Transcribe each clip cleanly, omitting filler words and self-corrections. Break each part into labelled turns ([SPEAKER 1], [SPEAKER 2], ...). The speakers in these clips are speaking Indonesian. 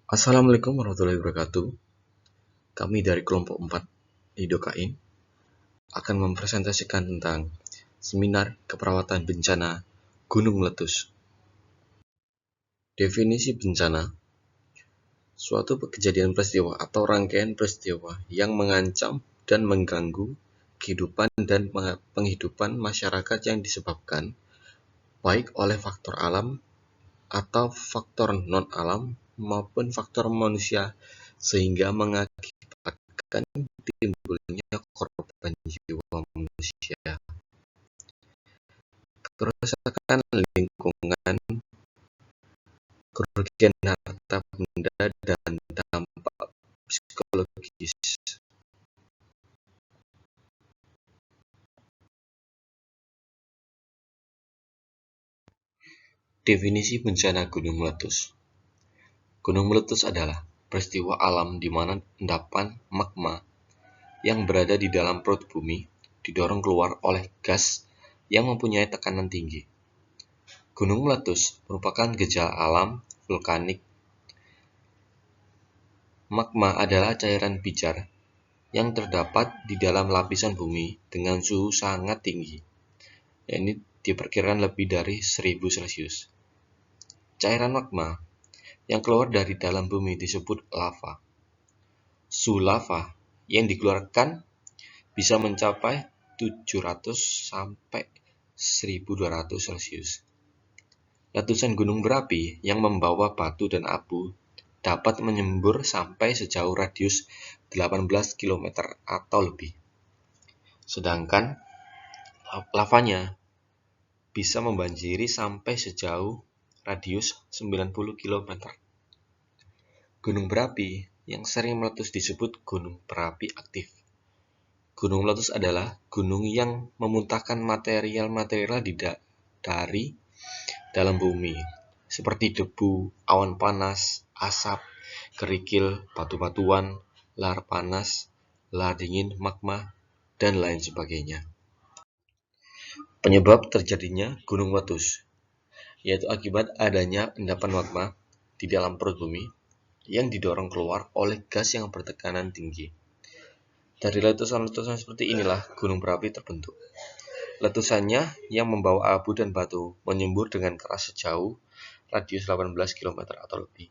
[SPEAKER 1] Assalamualaikum warahmatullahi wabarakatuh. Kami dari kelompok 4 di Dokain akan mempresentasikan tentang seminar keperawatan bencana gunung meletus. Definisi bencana: suatu kejadian peristiwa atau rangkaian peristiwa yang mengancam dan mengganggu kehidupan dan penghidupan masyarakat yang disebabkan baik oleh faktor alam atau faktor non-alam maupun faktor manusia sehingga mengakibatkan timbulnya korban jiwa manusia, kerusakan lingkungan, kerugian harta benda, dan dampak psikologis. Definisi bencana gunung meletus. Gunung meletus adalah peristiwa alam di mana endapan magma yang berada di dalam perut bumi didorong keluar oleh gas yang mempunyai tekanan tinggi. Gunung meletus merupakan gejala alam vulkanik. Magma adalah cairan pijar yang terdapat di dalam lapisan bumi dengan suhu sangat tinggi, yakni diperkirakan lebih dari 1000 Celcius. Cairan magma yang keluar dari dalam bumi disebut lava. Suhu lava yang dikeluarkan bisa mencapai 700 sampai 1200 Celcius. Letusan gunung berapi yang membawa batu dan abu dapat menyembur sampai sejauh radius 18 km atau lebih. Sedangkan lavanya bisa membanjiri sampai sejauh radius 90 km. Gunung berapi yang sering meletus disebut gunung berapi aktif. Gunung meletus adalah gunung yang memuntahkan material-material dari dalam bumi, seperti debu, awan panas, asap, kerikil, batu-batuan, lahar panas, lahar dingin, magma, dan lain sebagainya. Penyebab terjadinya gunung meletus yaitu akibat adanya endapan magma di dalam perut bumi yang didorong keluar oleh gas yang bertekanan tinggi. Dari letusan-letusan seperti inilah gunung berapi terbentuk. Letusannya yang membawa abu dan batu menyembur dengan keras sejauh radius 18 km atau lebih.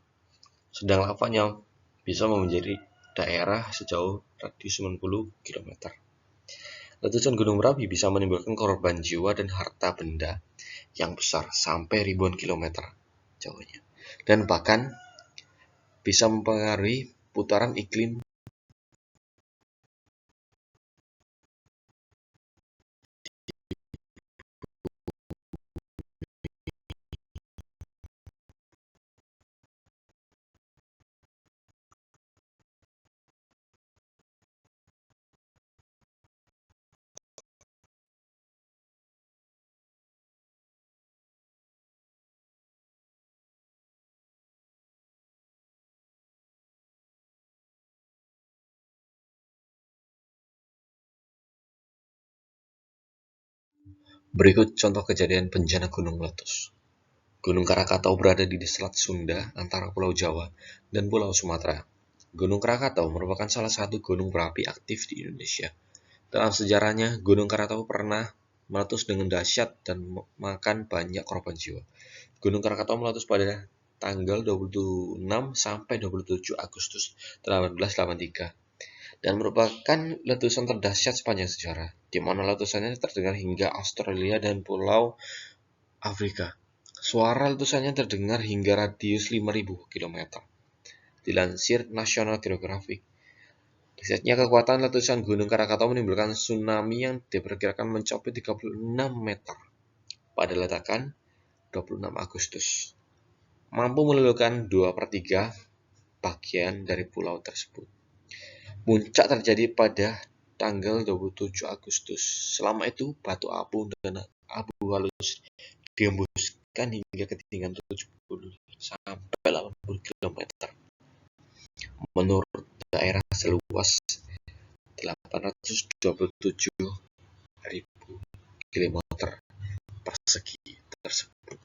[SPEAKER 1] Sedang lavanya bisa menjadi daerah sejauh radius 90 km. Letusan gunung berapi bisa menimbulkan korban jiwa dan harta benda yang besar sampai ribuan kilometer jauhnya, dan bahkan bisa mempengaruhi putaran iklim. Berikut contoh kejadian bencana gunung meletus. Gunung Krakatau berada di Selat Sunda antara Pulau Jawa dan Pulau Sumatera. Gunung Krakatau merupakan salah satu gunung berapi aktif di Indonesia. Dalam sejarahnya, Gunung Krakatau pernah meletus dengan dahsyat dan memakan banyak korban jiwa. Gunung Krakatau meletus pada tanggal 26 sampai 27 Agustus 1883 dan merupakan letusan terdahsyat sepanjang sejarah, di mana letusannya terdengar hingga Australia dan Pulau Afrika. Suara letusannya terdengar hingga radius 5000 km. Dilansir National Geographic, risetnya kekuatan letusan Gunung Krakatau menimbulkan tsunami yang diperkirakan mencapai 36 meter pada ledakan 26 Agustus, mampu meluluhkan 2/3 bagian dari pulau tersebut. Puncak terjadi pada tanggal 27 Agustus. Selama itu, batu abu dan abu halus dihembuskan hingga ketinggian 70 sampai 80 km. Menurut daerah seluas 827.000 km persegi tersebut.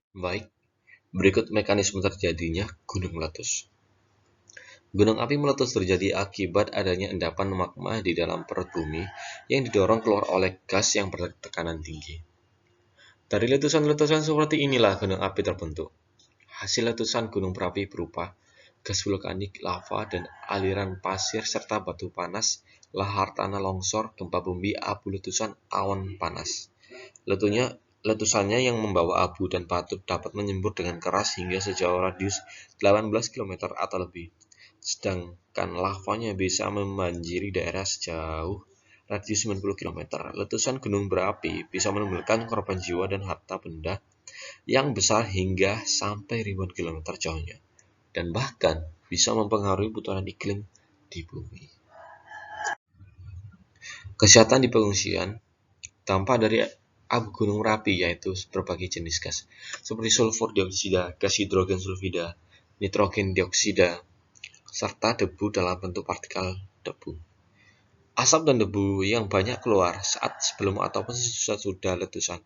[SPEAKER 1] Baik, berikut mekanisme terjadinya gunung meletus. Gunung api meletus terjadi akibat adanya endapan magma di dalam perut bumi yang didorong keluar oleh gas yang bertekanan tinggi. Dari letusan-letusan seperti inilah gunung api terbentuk. Hasil letusan gunung berapi berupa gas vulkanik, lava, dan aliran pasir serta batu panas, lahar tanah longsor, gempa bumi, abu letusan, awan panas. Letusannya yang membawa abu dan batu dapat menyembur dengan keras hingga sejauh radius 18 km atau lebih. Sedangkan lavanya bisa membanjiri daerah sejauh radius 90 km. Letusan gunung berapi bisa menimbulkan korban jiwa dan harta benda yang besar hingga sampai ribuan kilometer jauhnya, dan bahkan bisa mempengaruhi putaran iklim di bumi. Kesehatan di pengungsian. Dampak dari abu gunung berapi yaitu berbagai jenis gas, seperti sulfur dioksida, gas hidrogen sulfida, nitrogen dioksida, serta debu dalam bentuk partikel debu. Asap dan debu yang banyak keluar saat sebelum ataupun sesudah letusan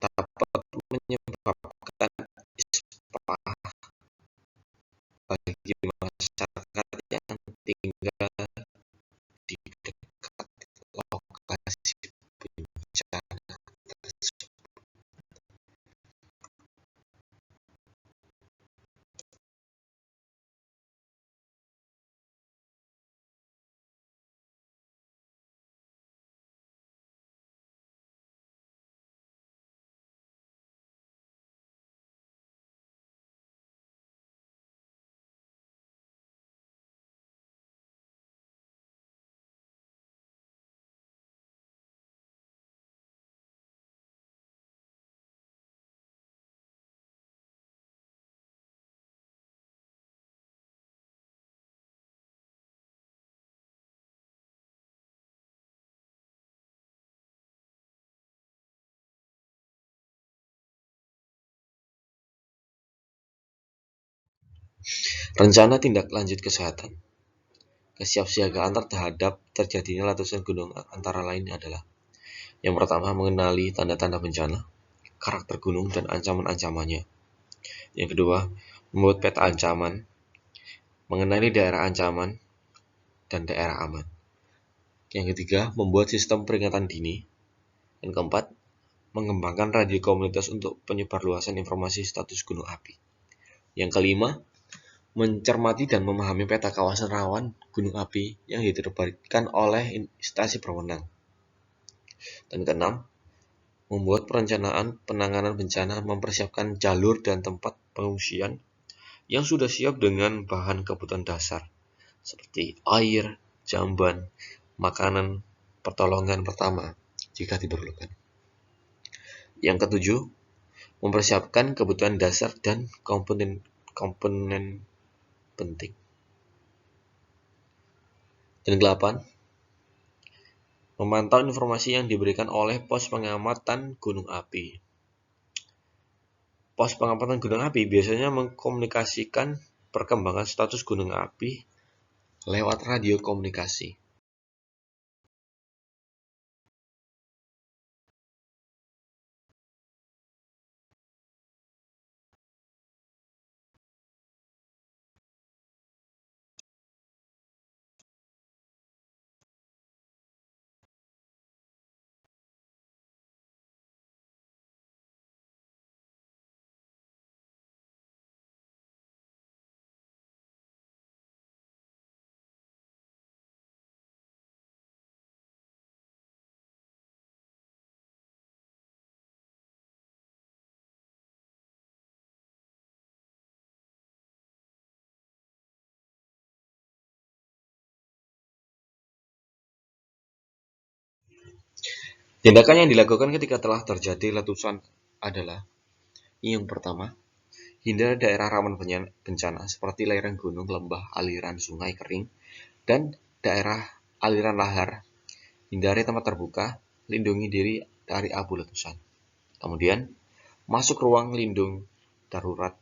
[SPEAKER 1] dapat menyebabkan ispa bagi masyarakat yang tinggal di dekat lokasi bencana tersebut. Rencana tindak lanjut kesehatan. Kesiapsiagaan terhadap terjadinya letusan gunung antara lain adalah: yang pertama, mengenali tanda-tanda bencana, karakter gunung, dan ancaman-ancamannya. Yang kedua, membuat peta ancaman, mengenali daerah ancaman dan daerah aman. Yang ketiga, membuat sistem peringatan dini. Yang keempat, mengembangkan radio komunitas untuk penyebarluasan informasi status gunung api. Yang kelima, mencermati dan memahami peta kawasan rawan gunung api yang diterbitkan oleh instansi berwenang. Dan keenam, membuat perencanaan penanganan bencana, mempersiapkan jalur dan tempat pengungsian yang sudah siap dengan bahan kebutuhan dasar seperti air, jamban, makanan, pertolongan pertama jika diperlukan. Yang ketujuh, mempersiapkan kebutuhan dasar dan komponen penting. Dan ke-8, memantau informasi yang diberikan oleh pos pengamatan gunung api. Pos pengamatan gunung api biasanya mengkomunikasikan perkembangan status gunung api lewat radio komunikasi. Tindakan yang dilakukan ketika telah terjadi letusan adalah: yang pertama, hindari daerah rawan bencana seperti lereng gunung, lembah, aliran sungai kering, dan daerah aliran lahar. Hindari tempat terbuka, lindungi diri dari abu letusan. Kemudian, masuk ruang lindung darurat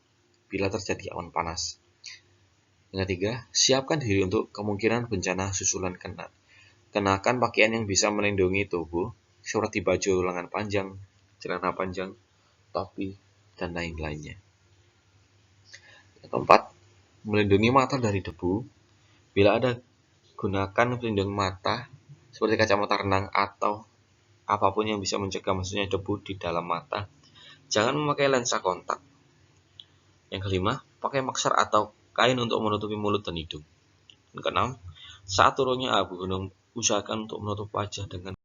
[SPEAKER 1] bila terjadi awan panas. Yang ketiga, siapkan diri untuk kemungkinan bencana susulan. Kenakan pakaian yang bisa melindungi tubuh, seperti baju lengan panjang, celana panjang, topi, dan lain-lainnya. Yang keempat, melindungi mata dari debu. Bila ada, gunakan pelindung mata seperti kacamata renang atau apapun yang bisa mencegah masuknya debu di dalam mata. Jangan memakai lensa kontak. Yang kelima, pakai masker atau kain untuk menutupi mulut dan hidung. Yang keenam, saat turunnya abu gunung, usahakan untuk menutup wajah dengan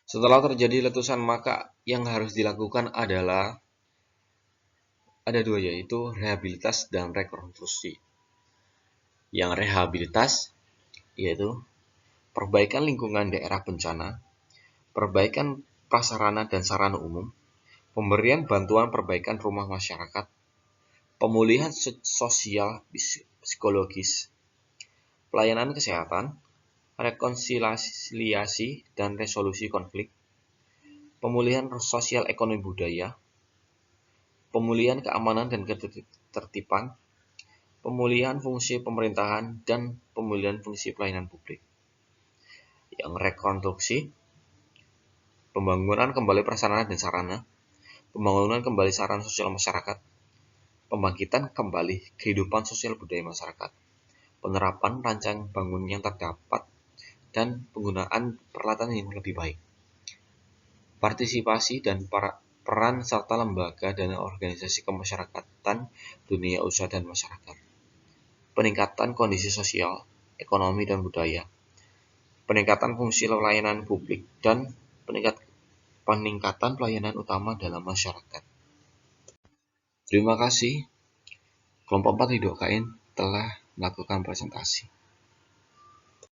[SPEAKER 1] Setelah terjadi letusan, maka yang harus dilakukan adalah ada dua, yaitu rehabilitas dan rekonstruksi. Yang rehabilitas yaitu perbaikan lingkungan daerah bencana, perbaikan prasarana dan sarana umum, pemberian bantuan perbaikan rumah masyarakat, pemulihan sosial psikologis, pelayanan kesehatan, rekonsiliasi dan resolusi konflik, pemulihan sosial ekonomi budaya, pemulihan keamanan dan ketertiban, pemulihan fungsi pemerintahan, dan pemulihan fungsi pelayanan publik. Yang rekonstruksi, pembangunan kembali prasarana dan sarana, pembangunan kembali sarana sosial masyarakat, pembangkitan kembali kehidupan sosial budaya masyarakat, penerapan rancang bangun yang terdapat, dan penggunaan peralatan yang lebih baik. Partisipasi dan peran serta lembaga dan organisasi kemasyarakatan, dunia usaha dan masyarakat. Peningkatan kondisi sosial, ekonomi dan budaya. Peningkatan fungsi layanan publik dan peningkatan pelayanan utama dalam masyarakat. Terima kasih. Kelompok 4 Ridho Kain telah melakukan presentasi.